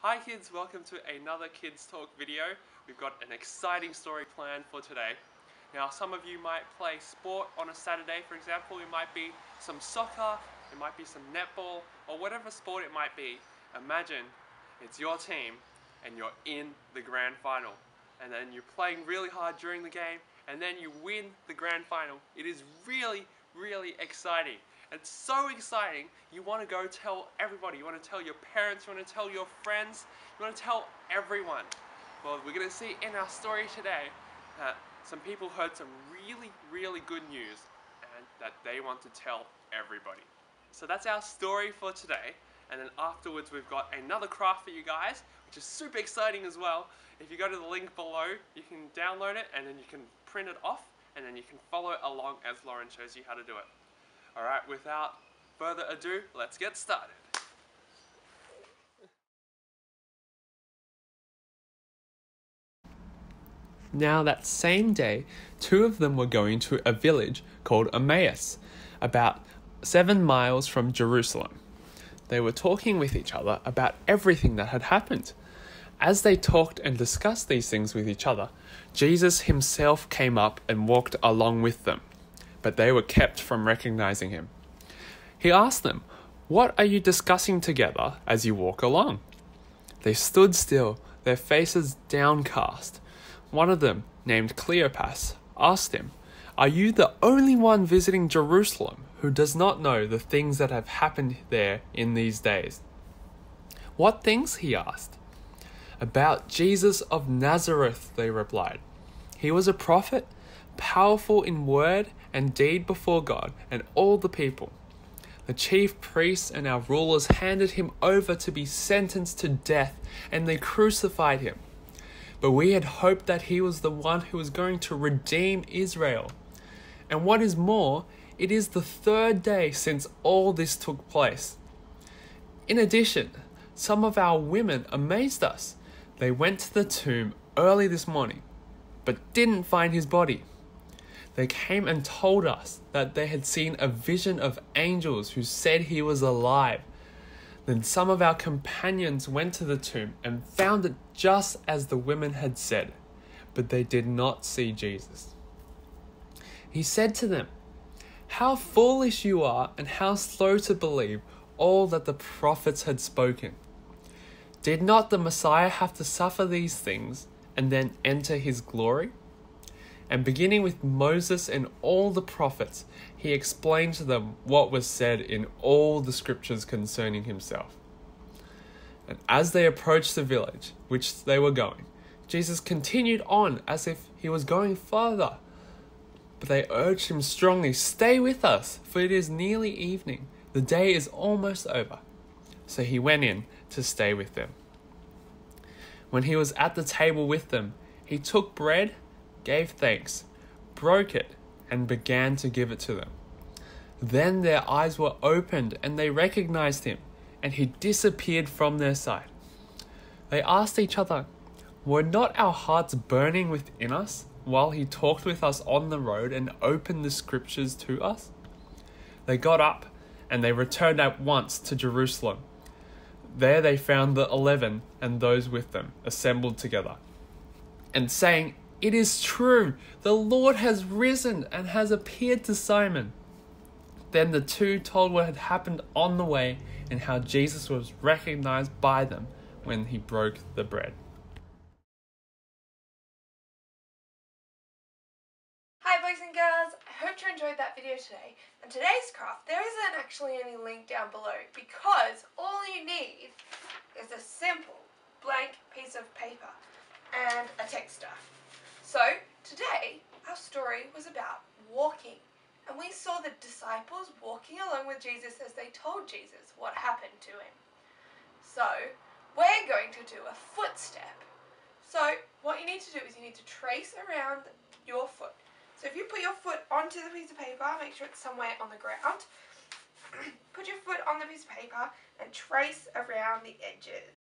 Hi kids, welcome to another Kids Talk video. We've got an exciting story planned for today. Now some of you might play sport on a Saturday, for example. It might be some soccer, it might be some netball, or whatever sport it might be. Imagine it's your team and you're in the grand final. And then you're playing really hard during the game and then you win the grand final. It is really, really exciting. It's so exciting, you want to go tell everybody. You want to tell your parents, you want to tell your friends, you want to tell everyone. Well, we're going to see in our story today that some people heard some really, really good news and that they want to tell everybody. So that's our story for today. And then afterwards we've got another craft for you guys, which is super exciting as well. If you go to the link below, you can download it and then you can print it off and then you can follow along as Lauren shows you how to do it. Alright, without further ado, let's get started. Now that same day, two of them were going to a village called Emmaus, about 7 miles from Jerusalem. They were talking with each other about everything that had happened. As they talked and discussed these things with each other, Jesus himself came up and walked along with them, but they were kept from recognizing him. He asked them, "What are you discussing together as you walk along?" They stood still, their faces downcast. One of them, named Cleopas, asked him, "Are you the only one visiting Jerusalem who does not know the things that have happened there in these days?" "What things?" he asked. "About Jesus of Nazareth," they replied. "He was a prophet, powerful in word and deed before God and all the people. The chief priests and our rulers handed him over to be sentenced to death, and they crucified him. But we had hoped that he was the one who was going to redeem Israel. And what is more, it is the third day since all this took place. In addition, some of our women amazed us. They went to the tomb early this morning, but didn't find his body. They came and told us that they had seen a vision of angels who said he was alive. Then some of our companions went to the tomb and found it just as the women had said, but they did not see Jesus." He said to them, "How foolish you are and how slow to believe all that the prophets had spoken. Did not the Messiah have to suffer these things and then enter his glory?" And beginning with Moses and all the prophets, he explained to them what was said in all the scriptures concerning himself. And as they approached the village which they were going, Jesus continued on as if he was going further. But they urged him strongly, "Stay with us, for it is nearly evening. The day is almost over." So he went in to stay with them. When he was at the table with them, he took bread, gave thanks, broke it, and began to give it to them. Then their eyes were opened and they recognized him, and he disappeared from their sight. They asked each other, "Were not our hearts burning within us while he talked with us on the road and opened the scriptures to us?" They got up and they returned at once to Jerusalem. There they found the 11 and those with them assembled together, and saying, "It is true, the Lord has risen and has appeared to Simon." Then the two told what had happened on the way and how Jesus was recognized by them when he broke the bread. Hi boys and girls, I hope you enjoyed that video today. And today's craft, there isn't actually any link down below because all you need is a simple blank piece of paper and a texter. So today our story was about walking, and we saw the disciples walking along with Jesus as they told Jesus what happened to him. So we're going to do a footstep. So what you need to do is you need to trace around your foot. So if you put your foot onto the piece of paper, make sure it's somewhere on the ground. Put your foot on the piece of paper and trace around the edges.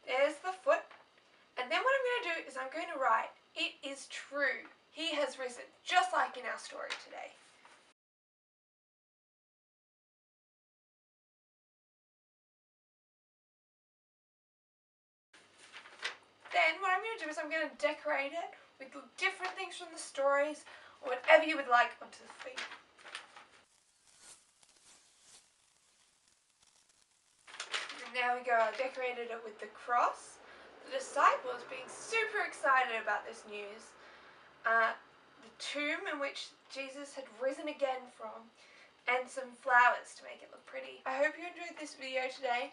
There's the foot. And then what I'm going to do is I'm going to write, "It is true. He has risen," just like in our story today. Then what I'm going to do is I'm going to decorate it with different things from the stories or whatever you would like onto the sleeve. And there we go, I decorated it with the cross, the disciples being super excited about this news, the tomb in which Jesus had risen again from, and some flowers to make it look pretty. I hope you enjoyed this video today,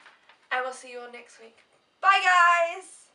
and we'll see you all next week. Bye guys!